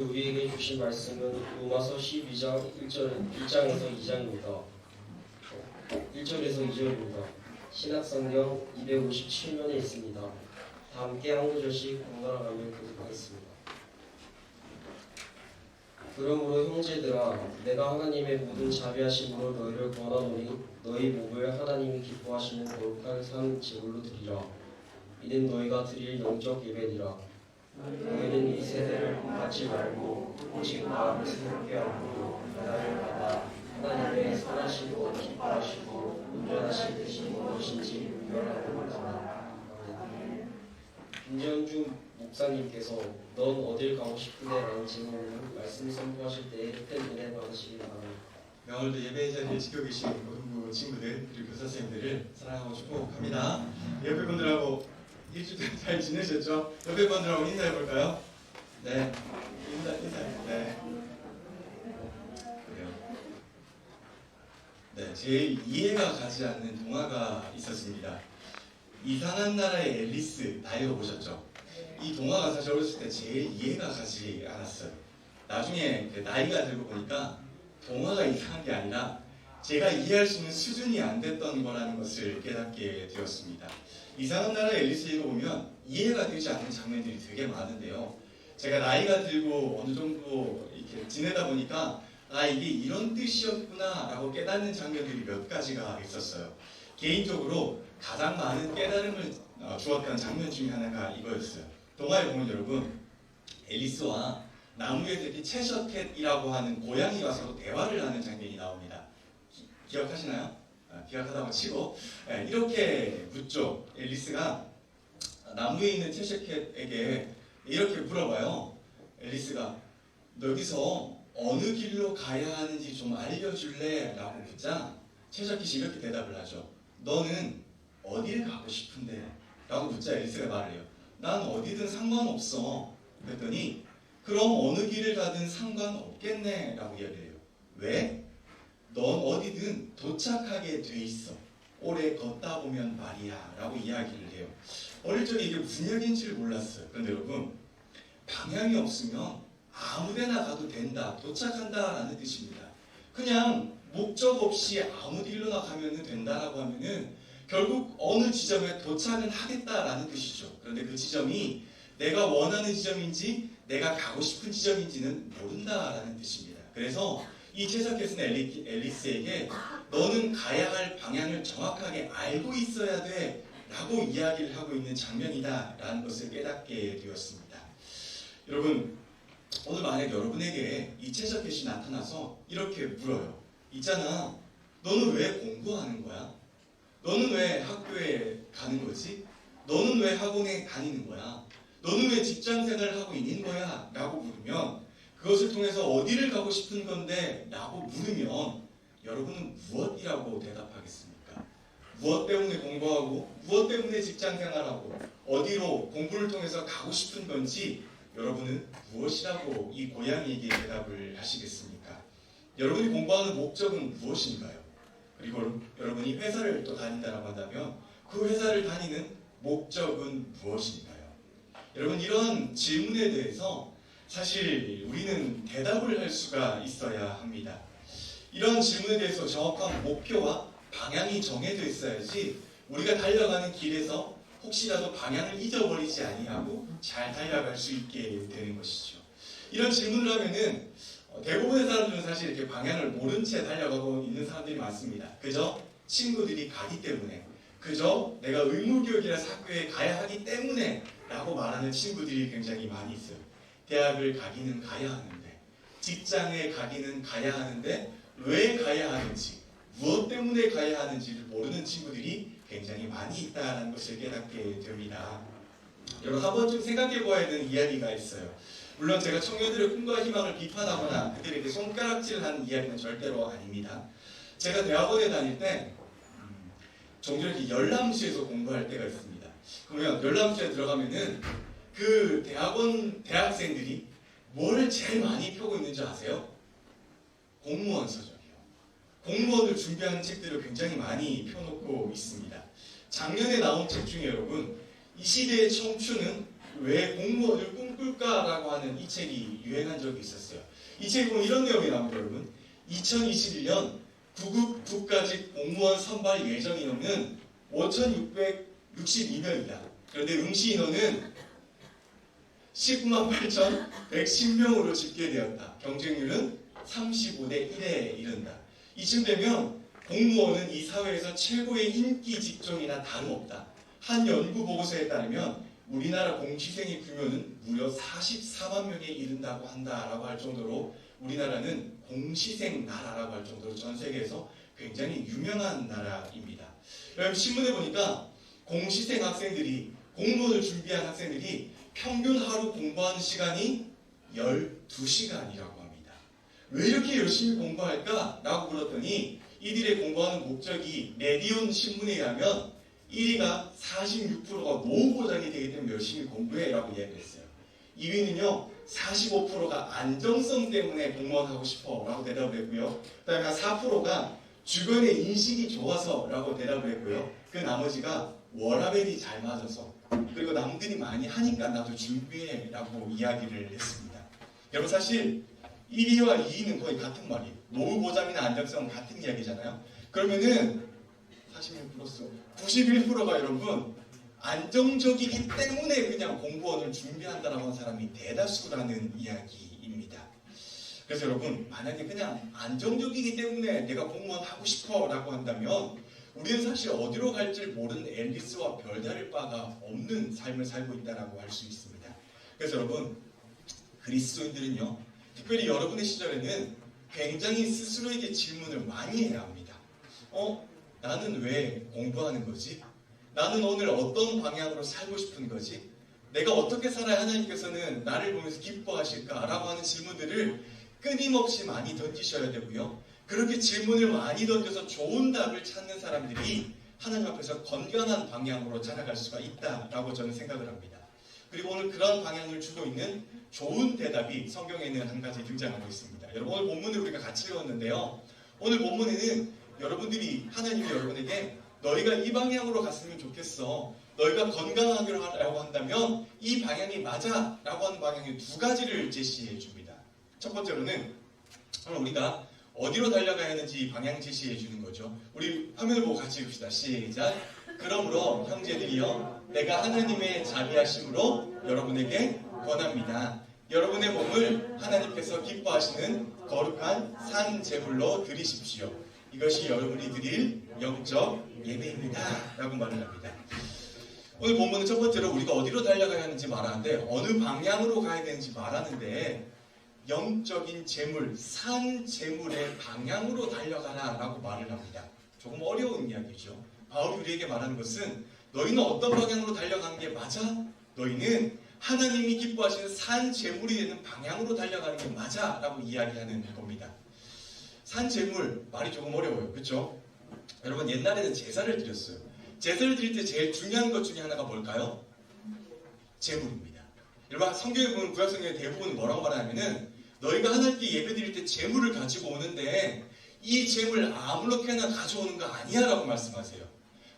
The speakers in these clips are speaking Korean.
우리에게 주신 말씀은 로마서 12장 1장에서 2장입니다. 1절에서 2절입니다. 신약성경 257면에 있습니다. 다 함께 한 구절씩 번갈아가며 교독하겠습니다. 그러므로 형제들아, 내가 하나님의 모든 자비하심으로 너희를 권하노니 너희 몸을 하나님이 기뻐하시는 거룩한 산 제물로 드리라. 이는 너희가 드릴 영적 예배니라. 너희는 이 세대를 본받지 말고 오직 마음을 새롭게 하고 변화를 받아 하나님의 선하시고 기뻐하시고 온전하신 뜻이 무엇인지 분별하고 하라. 김정주 목사님께서 넌 어딜 가고 싶은데? 라는 질문으로 말씀 선포하실 때에 큰 은혜 받으시기 바랍니다. 오늘도 예배 자리에 지켜 계신 고등부 친구들 그리고 교사 선생님들을 사랑하고 축복합니다. 옆에 분들하고 일주일 잘 지내셨죠? 옆에 분들하고 인사해 볼까요? 네, 인사. 네, 그래요. 네, 제일 이해가 가지 않는 동화가 있었습니다. 이상한 나라의 앨리스 다 읽어보셨죠? 이 동화가 사실 어렸을 때 제일 이해가 가지 않았어요. 나중에 나이가 들고 보니까 동화가 이상한 게 아니라 제가 이해할 수 있는 수준이 안 됐던 거라는 것을 깨닫게 되었습니다. 이상한 나라의 앨리스 읽어보면 이해가 되지 않는 장면들이 되게 많은데요. 제가 나이가 들고 어느 정도 이렇게 지내다 보니까 이게 이런 뜻이었구나 라고 깨닫는 장면들이 몇 가지가 있었어요. 개인적으로 가장 많은 깨달음을 주었던 장면 중에 하나가 이거였어요. 동화에 보면 여러분, 앨리스와 나무의 새끼 채셔캣이라고 하는 고양이가 서로 대화를 하는 장면이 나옵니다. 기억하시나요? 기억하다고 치고 이렇게 묻죠. 앨리스가 나무에 있는 채셔캣에게 이렇게 물어봐요. 앨리스가 여기서 어느 길로 가야 하는지 좀 알려줄래? 라고 묻자 채셔캣이 이렇게 대답을 하죠. 너는 어딜 가고 싶은데? 라고 묻자 앨리스가 말을 해요. 난 어디든 상관없어. 그랬더니 그럼 어느 길을 가든 상관없겠네 라고 이야기를 해요. 왜? 넌 어디든 도착하게 돼 있어. 오래 걷다 보면 말이야 라고 이야기를 해요. 어릴 적에 이게 무슨 이야기인지를 몰랐어요. 그런데 여러분, 방향이 없으면 아무데나 가도 된다, 도착한다 라는 뜻입니다. 그냥 목적 없이 아무 길로나 가면 된다라고 하면은 결국 어느 지점에 도착은 하겠다라는 뜻이죠. 그런데 그 지점이 내가 원하는 지점인지 내가 가고 싶은 지점인지는 모른다라는 뜻입니다. 그래서 이 채셔캣은 앨리스에게 너는 가야 할 방향을 정확하게 알고 있어야 돼 라고 이야기를 하고 있는 장면이다 라는 것을 깨닫게 되었습니다. 여러분, 오늘 만약 여러분에게 이 채셔캣이 나타나서 이렇게 물어요. 있잖아, 너는 왜 공부하는 거야? 너는 왜 학교에 가는 거지? 너는 왜 학원에 다니는 거야? 너는 왜 직장생활을 하고 있는 거야? 라고 물으면 그것을 통해서 어디를 가고 싶은 건데? 라고 물으면 여러분은 무엇이라고 대답하겠습니까? 무엇 때문에 공부하고 무엇 때문에 직장생활하고 어디로 공부를 통해서 가고 싶은 건지 여러분은 무엇이라고 이 고양이에게 대답을 하시겠습니까? 여러분이 공부하는 목적은 무엇인가요? 그리고 여러분이 회사를 또 다닌다고 한다면 그 회사를 다니는 목적은 무엇인가요? 여러분, 이런 질문에 대해서 사실 우리는 대답을 할 수가 있어야 합니다. 이런 질문에 대해서 정확한 목표와 방향이 정해져 있어야지 우리가 달려가는 길에서 혹시라도 방향을 잊어버리지 아니하고 잘 달려갈 수 있게 되는 것이죠. 이런 질문을 하면은 대부분의 사람들은 사실 이렇게 방향을 모른 채 달려가고 있는 사람들이 많습니다. 그저 친구들이 가기 때문에, 그저 내가 의무교육이라서 학교에 가야 하기 때문에 라고 말하는 친구들이 굉장히 많이 있어요. 대학을 가기는 가야 하는데, 직장에 가기는 가야 하는데 왜 가야 하는지, 무엇 때문에 가야 하는지를 모르는 친구들이 굉장히 많이 있다는 것을 깨닫게 됩니다. 여러분, 한 번쯤 생각해 보아야 되는 이야기가 있어요. 물론 제가 청년들의 꿈과 희망을 비판하거나 그들에게 손가락질하는 이야기는 절대로 아닙니다. 제가 대학원에 다닐 때 종종 이렇게 열람수에서 공부할 때가 있습니다. 그러면 열람수에 들어가면은 그 대학생들이 뭘 제일 많이 펴고 있는지 아세요? 공무원 서적이요. 공무원을 준비하는 책들을 굉장히 많이 펴놓고 있습니다. 작년에 나온 책 중에 여러분, 이 시대의 청춘은 왜 공무원을 꿈꾸는지 꿈꿀까라고 하는 이 책이 유행한 적이 있었어요. 이 책에 보면 이런 내용이 나옵니다, 여러분. 2021년 구급 국가직 공무원 선발 예정 인원은 5,662명이다. 그런데 응시 인원은 19만 8,110명으로 집계되었다. 경쟁률은 35대 1에 이른다. 이쯤 되면 공무원은 이 사회에서 최고의 인기 직종이나 다름없다. 한 연구 보고서에 따르면 우리나라 공시생의 규모는 무려 44만 명에 이른다고 한다라고 할 정도로 우리나라는 공시생 나라라고 할 정도로 전 세계에서 굉장히 유명한 나라입니다. 여러분 신문에 보니까 공시생 학생들이 공무원을 준비한 학생들이 평균 하루 공부하는 시간이 12시간이라고 합니다. 왜 이렇게 열심히 공부할까? 라고 물었더니 이들의 공부하는 목적이 메디온 신문에 의하면 1위가 46%가 노후 보장이 되기 때문에 열심히 공부해 라고 이야기했어요. 2위는요 45%가 안정성 때문에 공무원 하고 싶어 라고 대답을 했고요. 그 다음에 4%가 주변의 인식이 좋아서 라고 대답을 했고요. 그 나머지가 워라밸이 잘 맞아서 그리고 남들이 많이 하니까 나도 준비해 라고 이야기를 했습니다. 여러분 사실 1위와 2위는 거의 같은 말이에요. 노후 보장이나 안정성은 같은 이야기잖아요. 그러면은 46 플러스 91%가 여러분 안정적이기 때문에 그냥 공무원을 준비한다라고 하는 사람이 대다수라는 이야기입니다. 그래서 여러분 만약에 그냥 안정적이기 때문에 내가 공무원 하고 싶어 라고 한다면 우리는 사실 어디로 갈지 모르는 앨리스와 별다를 바가 없는 삶을 살고 있다고 할 수 있습니다. 그래서 여러분 그리스도인들은요 특별히 여러분의 시절에는 굉장히 스스로에게 질문을 많이 해야 합니다. 나는 왜 공부하는 거지? 나는 오늘 어떤 방향으로 살고 싶은 거지? 내가 어떻게 살아야 하나님께서는 나를 보면서 기뻐하실까라고 하는 질문들을 끊임없이 많이 던지셔야 되고요. 그렇게 질문을 많이 던져서 좋은 답을 찾는 사람들이 하나님 앞에서 건강한 방향으로 자라갈 수가 있다라고 저는 생각을 합니다. 그리고 오늘 그런 방향을 주고 있는 좋은 대답이 성경에는 한 가지 등장하고 있습니다. 여러분 오늘 본문을 우리가 같이 읽었는데요. 오늘 본문에는 여러분들이 하나님이 여러분에게 너희가 이 방향으로 갔으면 좋겠어. 너희가 건강하기로 하라고 한다면 이 방향이 맞아 라고 하는 방향의 두 가지를 제시해 줍니다. 첫 번째로는 오늘 우리가 어디로 달려가야 하는지 방향 제시해 주는 거죠. 우리 화면을 보고 같이 읽읍시다. 시작. 그러므로 형제들이여 내가 하나님의 자비하심으로 여러분에게 권합니다. 여러분의 몸을 하나님께서 기뻐하시는 거룩한 산 제물로 드리십시오. 이것이 여러분이 드릴 영적 예배입니다. 라고 말을 합니다. 오늘 본문은 첫 번째로 우리가 어디로 달려가야 하는지 말하는데 어느 방향으로 가야 되는지 말하는데 영적인 재물, 산 재물의 방향으로 달려가라 라고 말을 합니다. 조금 어려운 이야기죠. 바울이 우리에게 말하는 것은 너희는 어떤 방향으로 달려가는 게 맞아? 너희는 하나님이 기뻐하시는 산 재물이 되는 방향으로 달려가는 게 맞아 라고 이야기하는 겁니다. 산 재물 말이 조금 어려워요. 그렇죠? 여러분 옛날에는 제사를 드렸어요. 제사를 드릴 때 제일 중요한 것 중에 하나가 뭘까요? 재물입니다. 여러분 성경에 보면 구약성경의 대부분 뭐라고 말하냐면은 너희가 하나님께 예배 드릴 때 재물을 가지고 오는데 이 재물 아무렇게나 가져오는 거 아니야 라고 말씀하세요.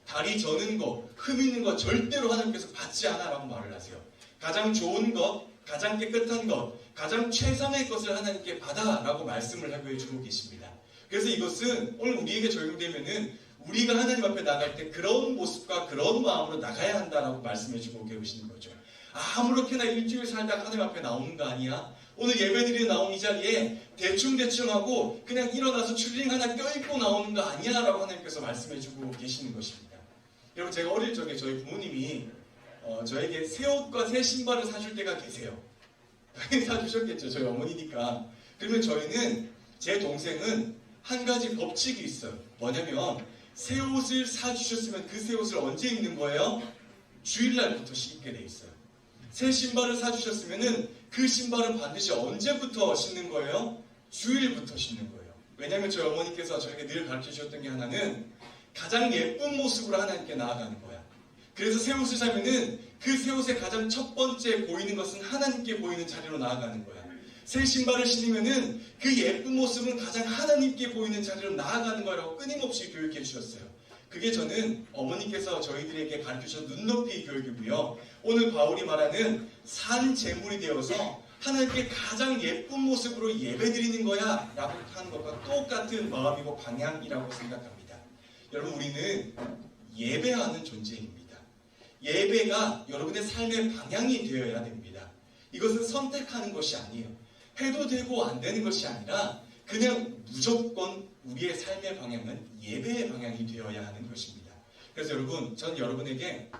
다리 저는 거, 흠 있는 거 절대로 하나님께서 받지 않아 라고 말을 하세요. 가장 좋은 것, 가장 깨끗한 것, 가장 최선의 것을 하나님께 받아 라고 말씀을 하고 해주고 계십니다. 그래서 이것은 오늘 우리에게 적용되면은 우리가 하나님 앞에 나갈 때 그런 모습과 그런 마음으로 나가야 한다라고 말씀해주고 계시는 거죠. 아무렇게나 일주일 살다가 하나님 앞에 나오는 거 아니야? 오늘 예배드리러 나온 이 자리에 대충대충 하고 그냥 일어나서 추리닝 하나 껴입고 나오는 거 아니야? 라고 하나님께서 말씀해주고 계시는 것입니다. 여러분 제가 어릴 적에 저희 부모님이 저에게 새 옷과 새 신발을 사줄 때가 계세요. 당연히 사주셨겠죠. 저희 어머니니까. 그러면 저희는 제 동생은 한 가지 법칙이 있어요. 뭐냐면 새 옷을 사주셨으면 그 새 옷을 언제 입는 거예요? 주일날부터 신게 돼 있어요. 새 신발을 사주셨으면 그 신발은 반드시 언제부터 신는 거예요? 주일부터 신는 거예요. 왜냐하면 저희 어머니께서 저에게 늘 가르쳐 주셨던 게 하나는 가장 예쁜 모습으로 하나님께 나아가는 거야. 그래서 새 옷을 사면은 그 새 옷의 가장 첫 번째 보이는 것은 하나님께 보이는 자리로 나아가는 거야. 새 신발을 신으면은 그 예쁜 모습은 가장 하나님께 보이는 자리로 나아가는 거라고 끊임없이 교육해 주셨어요. 그게 저는 어머니께서 저희들에게 가르치신 눈높이 교육이고요. 오늘 바울이 말하는 산 제물이 되어서 하나님께 가장 예쁜 모습으로 예배드리는 거야 라고 하는 것과 똑같은 마음이고 방향이라고 생각합니다. 여러분, 우리는 예배하는 존재입니다. 예배가 여러분의 삶의 방향이 되어야 됩니다. 이것은 선택하는 것이 아니에요. 해도 되고 안 되는 것이 아니라 그냥 무조건 우리의 삶의 방향은 예배의 방향이 되어야 하는 것입니다. 그래서 여러분, 전 여러분에게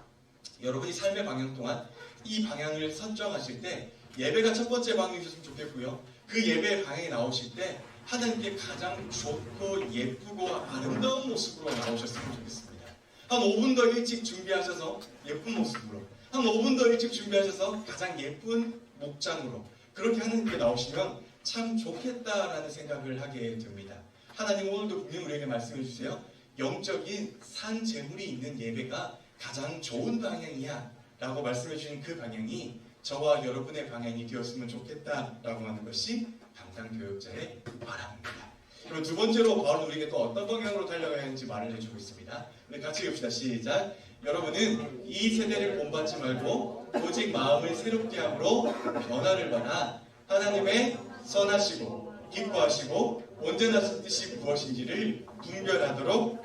여러분이 삶의 방향 동안 이 방향을 선정하실 때 예배가 첫 번째 방향이셨으면 좋겠고요. 그 예배의 방향에 나오실 때 하나님께 가장 좋고 예쁘고 아름다운 모습으로 나오셨으면 좋겠습니다. 한 5분 더 일찍 준비하셔서 예쁜 모습으로, 한 5분 더 일찍 준비하셔서 가장 예쁜 목장으로 그렇게 하나님께 나오시면 참 좋겠다라는 생각을 하게 됩니다. 하나님 오늘도 분명히 우리에게 말씀해 주세요. 영적인 산 제물이 있는 예배가 가장 좋은 방향이야 라고 말씀해 주신 그 방향이 저와 여러분의 방향이 되었으면 좋겠다라고 하는 것이 담당교역자의 바람입니다. 그리고 두 번째로 바울은 우리에게 또 어떤 방향으로 달려가야 하는지 말을 해주고 있습니다. 우리 같이 읽읍시다. 시작. 여러분은 이 세대를 본받지 말고 오직 마음을 새롭게 함으로 변화를 받아 하나님의 선하시고 기뻐하시고 온전하신 뜻이 무엇인지를 분별하도록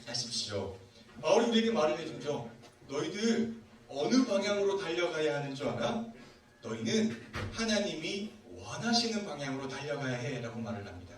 하십시오. 바울이 우리에게 말을 해주죠. 너희들 어느 방향으로 달려가야 하는 줄 알아? 너희는 하나님이 원하시는 방향으로 달려가야 해 라고 말을 합니다.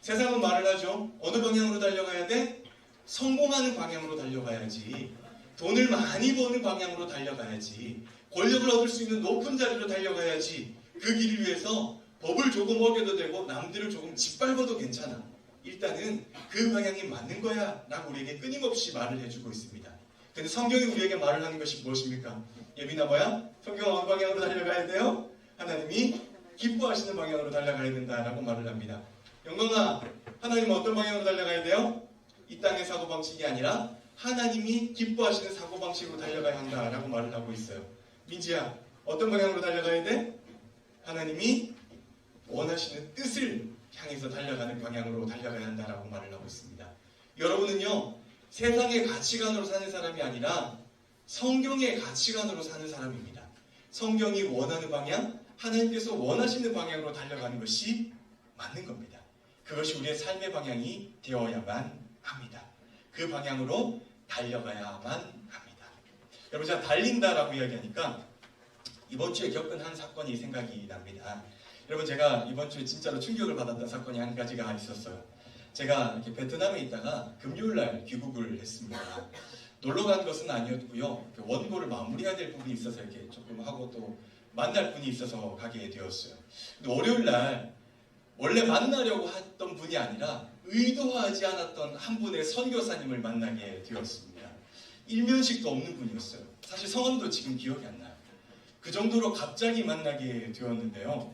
세상은 말을 하죠. 어느 방향으로 달려가야 돼? 성공하는 방향으로 달려가야지. 돈을 많이 버는 방향으로 달려가야지. 권력을 얻을 수 있는 높은 자리로 달려가야지. 그 길을 위해서 법을 조금 어겨도 되고 남들을 조금 짓밟아도 괜찮아. 일단은 그 방향이 맞는 거야 라고 우리에게 끊임없이 말을 해주고 있습니다. 근데 성경이 우리에게 말을 하는 것이 무엇입니까? 예빈아 뭐야? 성경은 어느 방향으로 달려가야 돼요? 하나님이 기뻐하시는 방향으로 달려가야 된다라고 말을 합니다. 영광아, 하나님은 어떤 방향으로 달려가야 돼요? 이 땅의 사고방식이 아니라 하나님이 기뻐하시는 사고방식으로 달려가야 한다라고 말을 하고 있어요. 민지야, 어떤 방향으로 달려가야 돼? 하나님이 원하시는 뜻을 향해서 달려가는 방향으로 달려가야 한다라고 말을 하고 있습니다. 여러분은요, 세상의 가치관으로 사는 사람이 아니라 성경의 가치관으로 사는 사람입니다. 성경이 원하는 방향, 하나님께서 원하시는 방향으로 달려가는 것이 맞는 겁니다. 그것이 우리의 삶의 방향이 되어야만 합니다. 그 방향으로 달려가야만 합니다. 여러분, 제가 달린다라고 이야기하니까 이번 주에 겪은 한 사건이 생각이 납니다. 여러분, 제가 이번 주에 진짜로 충격을 받았던 사건이 한 가지가 있었어요. 제가 이렇게 베트남에 있다가 금요일날 귀국을 했습니다. 놀러 간 것은 아니었고요. 원고를 마무리해야 될 부분이 있어서 이렇게 조금 하고 또 만날 분이 있어서 가게 되었어요. 근데 월요일날 원래 만나려고 했던 분이 아니라 의도하지 않았던 한 분의 선교사님을 만나게 되었습니다. 일면식도 없는 분이었어요. 사실 성함도 지금 기억이 안 나요. 그 정도로 갑자기 만나게 되었는데요.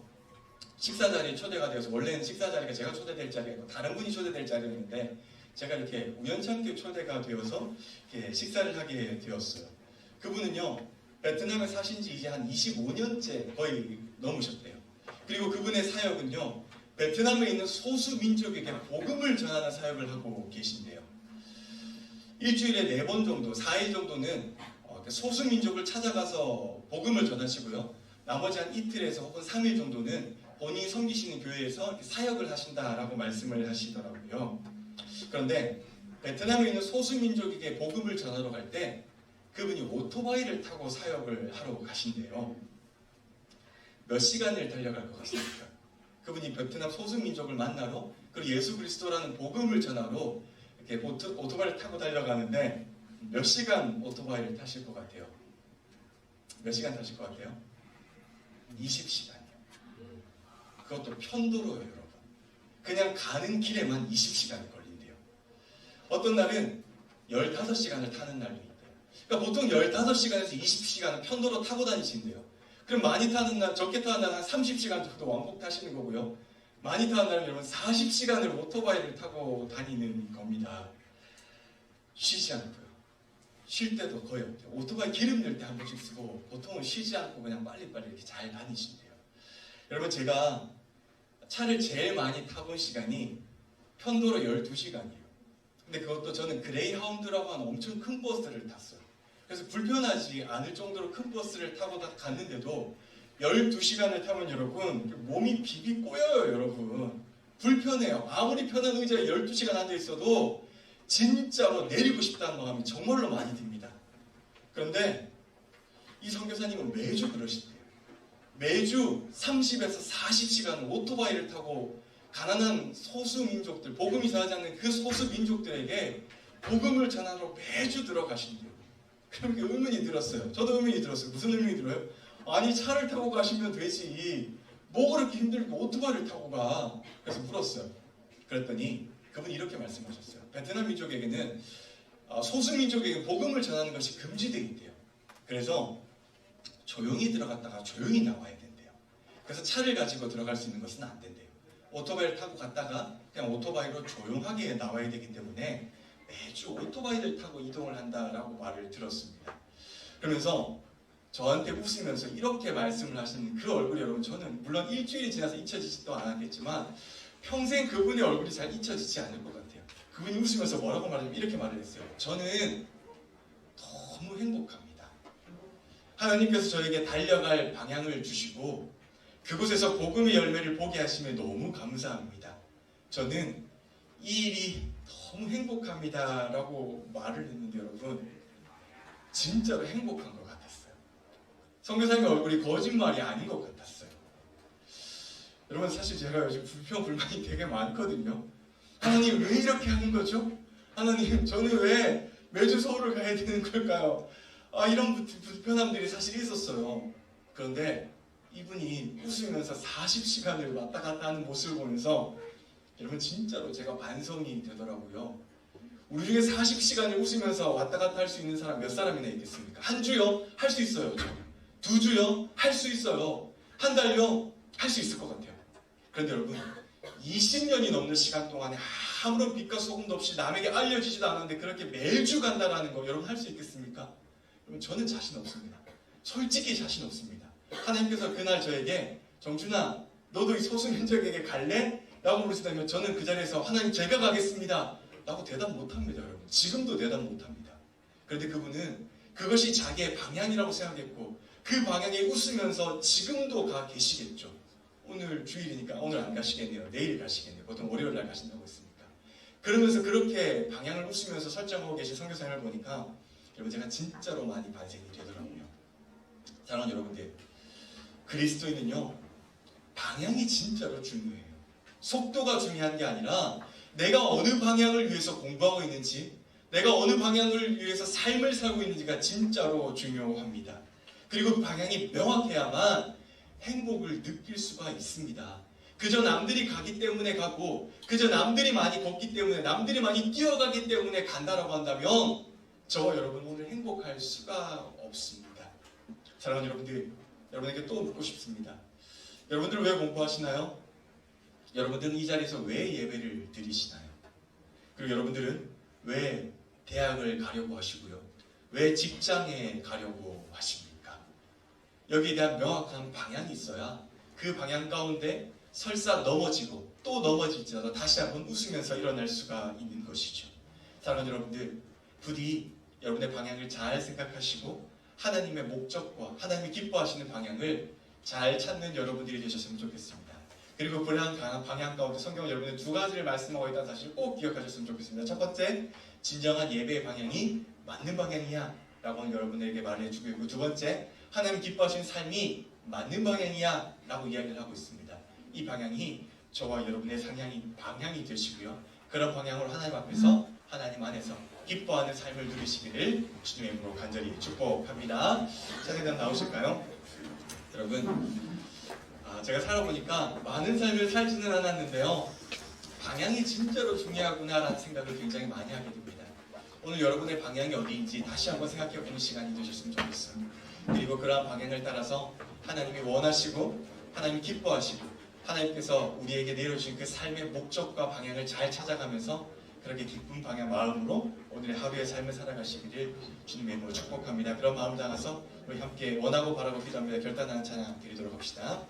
식사 자리에 초대가 되어서 원래는 식사 자리가 제가 초대될 자리가 다른 분이 초대될 자리였는데 제가 이렇게 우연찮게 초대가 되어서 이렇게 식사를 하게 되었어요. 그분은요, 베트남에 사신 지 이제 한 25년째 거의 넘으셨대요. 그리고 그분의 사역은요, 베트남에 있는 소수 민족에게 복음을 전하는 사역을 하고 계신데요. 일주일에 4번 정도, 4일 정도는 소수 민족을 찾아가서 복음을 전하시고요. 나머지 한 이틀에서 혹은 3일 정도는 본인이 섬기시는 교회에서 사역을 하신다라고 말씀을 하시더라고요. 그런데 베트남에 있는 소수민족에게 복음을 전하러 갈 때 그분이 오토바이를 타고 사역을 하러 가신대요. 몇 시간을 달려갈 것 같습니까? 그분이 베트남 소수민족을 만나러 그리고 예수 그리스도라는 복음을 전하러 이렇게 오토바이를 타고 달려가는데 몇 시간 오토바이를 타실 것 같아요? 몇 시간 타실 것 같아요? 20시간이요. 그것도 편도로요, 여러분. 그냥 가는 길에만 20시간이 걸린대요. 어떤 날은 15시간을 타는 날도 있대요. 그러니까 보통 15시간에서 20시간은 편도로 타고 다니신대요. 그럼 많이 타는 날, 적게 타는 날 한 30시간 정도 왕복 타시는 거고요. 많이 타는 날은 여러분 40시간을 오토바이를 타고 다니는 겁니다. 쉬지 않고요. 쉴 때도 거의 없대요. 오토바이 기름 넣을 때 한 번씩 쓰고 보통은 쉬지 않고 그냥 빨리빨리 이렇게 잘 다니신대요. 여러분, 제가 차를 제일 많이 타본 시간이 편도로 12시간이에요. 근데 그것도 저는 그레이하운드라고 하는 엄청 큰 버스를 탔어요. 그래서 불편하지 않을 정도로 큰 버스를 타고 갔는데도 12시간을 타면 여러분 몸이 비비 꼬여요. 여러분 불편해요. 아무리 편한 의자에 12시간 앉아 있어도 진짜로 내리고 싶다는 마음이 정말로 많이 듭니다. 그런데 이 선교사님은 매주 그러시대요. 매주 30에서 40시간 오토바이를 타고 가난한 소수민족들, 복음이 전하지 않는 그 소수민족들에게 복음을 전하러 매주 들어가신대요. 그렇게 의문이 들었어요. 저도 의문이 들었어요. 무슨 의문이 들어요? 아니 차를 타고 가시면 되지 뭐 그렇게 힘들고 오토바이를 타고 가. 그래서 물었어요. 그랬더니 그분이 이렇게 말씀하셨어요. 베트남 민족에게는 소수민족에게 복음을 전하는 것이 금지되어 있대요. 그래서 조용히 들어갔다가 조용히 나와야 된대요. 그래서 차를 가지고 들어갈 수 있는 것은 안 된대요. 오토바이를 타고 갔다가 그냥 오토바이로 조용하게 나와야 되기 때문에 매주 오토바이를 타고 이동을 한다라고 말을 들었습니다. 그러면서 저한테 웃으면서 이렇게 말씀을 하시는 그 얼굴이 여러분 저는 물론 일주일이 지나서 잊혀지지도 않았겠지만 평생 그분의 얼굴이 잘 잊혀지지 않을 것 같아요. 그분이 웃으면서 뭐라고 말하냐면 이렇게 말을 했어요. 저는 너무 행복합니다. 하나님께서 저에게 달려갈 방향을 주시고 그곳에서 복음의 열매를 보게 하심에 너무 감사합니다. 저는 이 일이 너무 행복합니다 라고 말을 했는데 여러분 진짜로 행복한 것 같았어요. 선교사님의 얼굴이 거짓말이 아닌 것 같았어요. 여러분 사실 제가 요즘 불평 불만이 되게 많거든요. 하나님 왜 이렇게 하는 거죠? 하나님 저는 왜 매주 서울을 가야 되는 걸까요? 이런 불편함들이 사실 있었어요. 그런데 이분이 웃으면서 40시간을 왔다 갔다 하는 모습을 보면서 여러분 진짜로 제가 반성이 되더라고요. 우리 중에 40시간을 웃으면서 왔다 갔다 할 수 있는 사람 몇 사람이나 있겠습니까? 한 주요? 할 수 있어요. 두 주요? 할 수 있어요. 한 달요? 할 수 있을 것 같아요. 그런데 여러분 20년이 넘는 시간 동안에 아무런 빛과 소금도 없이 남에게 알려지지도 않았는데 그렇게 매주 간다라는 거 여러분 할 수 있겠습니까? 여러분 저는 자신 없습니다. 솔직히 자신 없습니다. 하나님께서 그날 저에게 정준아 너도 이 소수민족에게 갈래? 라고 물으시다면 저는 그 자리에서 하나님 제가 가겠습니다 라고 대답 못합니다. 여러분 지금도 대답 못합니다. 그런데 그분은 그것이 자기의 방향이라고 생각했고 그 방향에 웃으면서 지금도 가 계시겠죠. 오늘 주일이니까 오늘 안 가시겠네요. 내일 가시겠네요. 보통 월요일 날 가신다고 했으니까. 그러면서 그렇게 방향을 웃으면서 설정하고 계신 선교사님을 보니까 여러분 제가 진짜로 많이 반성이 되더라고요. 사랑하는 여러분들 그리스도인은요 방향이 진짜로 중요해요. 속도가 중요한 게 아니라 내가 어느 방향을 위해서 공부하고 있는지 내가 어느 방향을 위해서 삶을 살고 있는지가 진짜로 중요합니다. 그리고 그 방향이 명확해야만 행복을 느낄 수가 있습니다. 그저 남들이 가기 때문에 가고 그저 남들이 많이 걷기 때문에 남들이 많이 뛰어가기 때문에 간다라고 한다면 저와 여러분 오늘 행복할 수가 없습니다. 사랑하는 여러분들 여러분에게 또 묻고 싶습니다. 여러분들 왜 공부하시나요? 여러분들은 이 자리에서 왜 예배를 드리시나요? 그리고 여러분들은 왜 대학을 가려고 하시고요? 왜 직장에 가려고 하십니까? 여기에 대한 명확한 방향이 있어야 그 방향 가운데 설사 넘어지고 또 넘어질지라도 다시 한번 웃으면서 일어날 수가 있는 것이죠. 사랑하는 여러분들 부디 여러분의 방향을 잘 생각하시고 하나님의 목적과 하나님이 기뻐하시는 방향을 잘 찾는 여러분들이 되셨으면 좋겠습니다. 그리고 그러한 방향 가운데 성경은 여러분의 두 가지를 말씀하고 있다는 사실을 꼭 기억하셨으면 좋겠습니다. 첫 번째, 진정한 예배의 방향이 맞는 방향이야 라고 여러분에게 말해주고 있고 두 번째, 하나님 기뻐하시는 삶이 맞는 방향이야 라고 이야기를 하고 있습니다. 이 방향이 저와 여러분의 방향이 되시고요. 그런 방향으로 하나님 앞에서 하나님 안에서 기뻐하는 삶을 누리시기를 주님의 이름으로 간절히 축복합니다. 찬양단 나오실까요? 여러분 제가 살아보니까 많은 삶을 살지는 않았는데요. 방향이 진짜로 중요하구나라는 생각을 굉장히 많이 하게 됩니다. 오늘 여러분의 방향이 어디인지 다시 한번 생각해보는 시간이 되셨으면 좋겠어요. 그리고 그러한 방향을 따라서 하나님이 원하시고 하나님이 기뻐하시고 하나님께서 우리에게 내려주신 그 삶의 목적과 방향을 잘 찾아가면서 그렇게 기쁜 방향 마음으로 오늘의 하루의 삶을 살아가시기를 주님의 이름으로 축복합니다. 그런 마음 담아서 우리 함께 원하고 바라고 기도합니다. 결단하는 찬양 드리도록 합시다.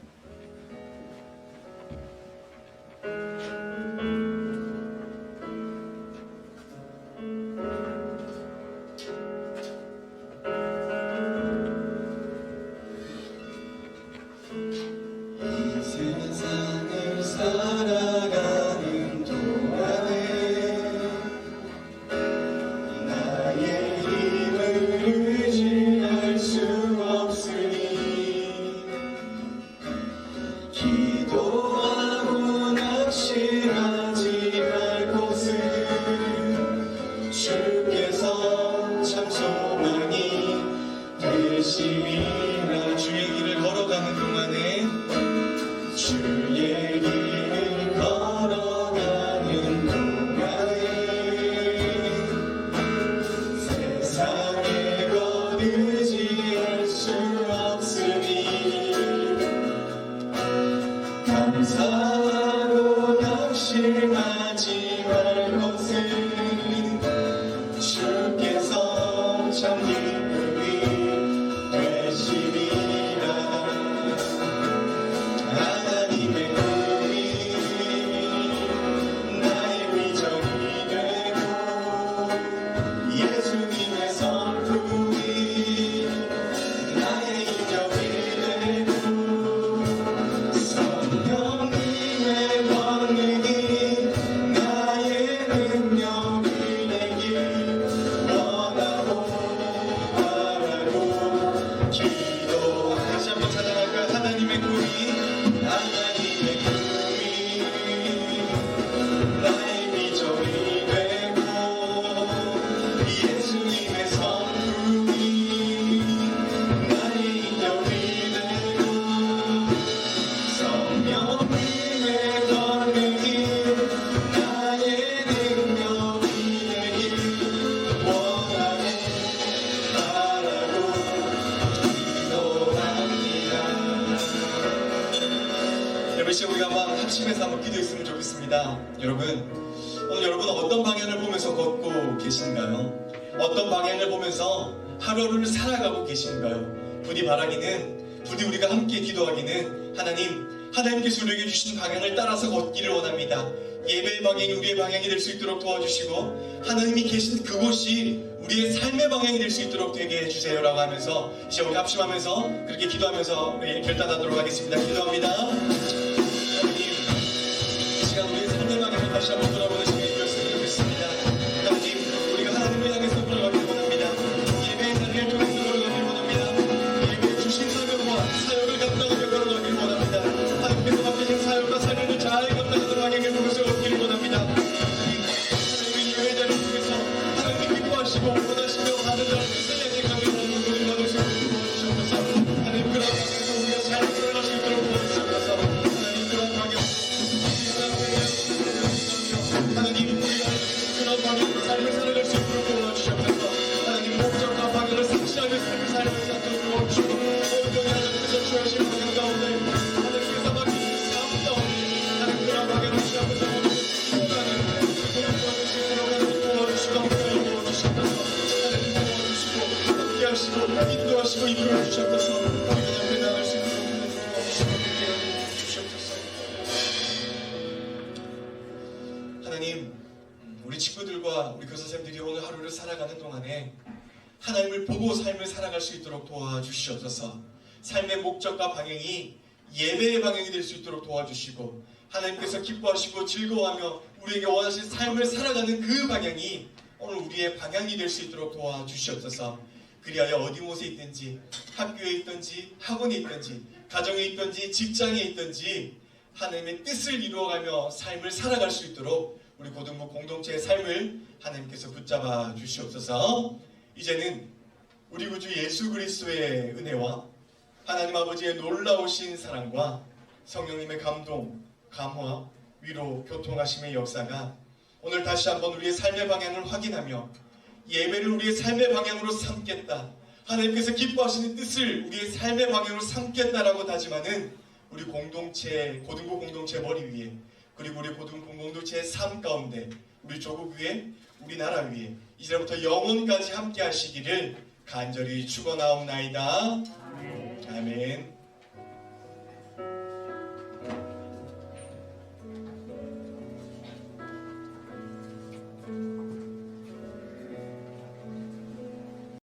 하나도 낙심하지 말 것은 주께서 참 기쁨이 되시리라. 하나님의 꿈이 나의 비전이 되고 예수님의 성품이 나의 인격이 되고 성령님의 권능이 나의 능력이 되길 원하고 바라고 기도. 다시 한번 찾아갈까요? 하나님의 꿈이 나의 비전이 되고 예수님의 성품이 나의 인격이 되고 성령님의 권능이 나의 능력이 되길 원하고 바라고 기도합니다. 여러분, 우리가 한번 합심해서 한번 기도했으면 좋겠습니다. 여러분, 오늘 여러분 어떤 방향을 보면서 걷고 계신가요? 어떤 방향을 보면서 하루를 살아가고 계신가요? 부디 바라기는, 부디 우리가 함께 기도하기는 하나님께서 우리에게 주신 방향을 따라서 걷기를 원합니다. 예배의 방향이 우리의 방향이 될 수 있도록 도와주시고 하나님이 계신 그곳이 우리의 삶의 방향이 될 수 있도록 되게 해주세요라고 하면서 이제 우리 합심하면서 그렇게 기도하면서 결단하도록 하겠습니다. 기도합니다. 하나님, 이 시간 우리의 삶의 방향을 다시 한번 돌아보는 시간이 되었으면 좋겠습니다. 하나님, 우리가 하나님을 향해서 걸어가길 원합니다. 예배의 자리를 통해서 걸어가길 원합니다. 예배에 주신 사명과 사역을 감당하며 걸어가길 원합니다. 하나님께서 맡기신 사역과 사명을 잘 감당하도록 하게 그것을 얻기를 원합니다. 하나님의 예배 자리를 통해서 하나님이 기뻐하시고 원하시며 하는 자를 뜻을 향해 가게 하는 것을 나눌 수 있도록 도와주시옵소서. 하나님, 그런 방향에서 우리가 잘 걸어갈 수 있도록 도와주시옵소서. 하나님, 그런 방향으로 하나님, 우리가 그런 방향으로 삶을 살아갈 수 있도록 도와주시옵소서. 하나님, 목적과 방향을 상실하며 삶을 살아갈 수 있도록 도와주시고 온전히 하나님께서 취하신 방향 가운데 하나님께서 맡기신 삶 가운데 하나님, 그런 방향을 취하면서 모든 수고가는 도움받을 수 있도록 하나님 도와주시고 함께 도와주시옵소서. 하나님 도와주시고 함께 하시고 인도하시고 이끌어 주시옵소서. 우리가 앞에 나갈 수 있도록 하나님 도와주시고 함께 주시옵소서. 하나님, 우리 친구들과 우리 교사선생님들이 오늘 하루를 살아가는 동안에 하나님을 보고 삶을 살아갈 수 있도록 도와주시옵소서. 삶의 목적과 방향이 예배의 방향이 될 수 있도록 도와주시고 하나님께서 기뻐하시고 즐거워하며 우리에게 원하신 삶을 살아가는 그 방향이 오늘 우리의 방향이 될 수 있도록 도와주시옵소서. 그리하여 어디 곳에 있든지 학교에 있든지 학원에 있든지 가정에 있든지 직장에 있든지 하나님의 뜻을 이루어가며 삶을 살아갈 수 있도록 우리 고등부 공동체의 삶을 하나님께서 붙잡아 주시옵소서. 이제는 우리 구주 예수 그리스도의 은혜와 하나님 아버지의 놀라우신 사랑과 성령님의 감동, 감화, 위로, 교통하심의 역사가 오늘 다시 한번 우리의 삶의 방향을 확인하며 예배를 우리의 삶의 방향으로 삼겠다, 하나님께서 기뻐하시는 뜻을 우리의 삶의 방향으로 삼겠다라고 다짐하는 우리 공동체, 고등부 공동체 머리 위에, 그리고 우리 고등부 공동체의 삶 가운데, 우리 조국 위에, 우리나라 위에 이제부터 영원까지 함께 하시기를 간절히 축원하옵나이다. 아멘.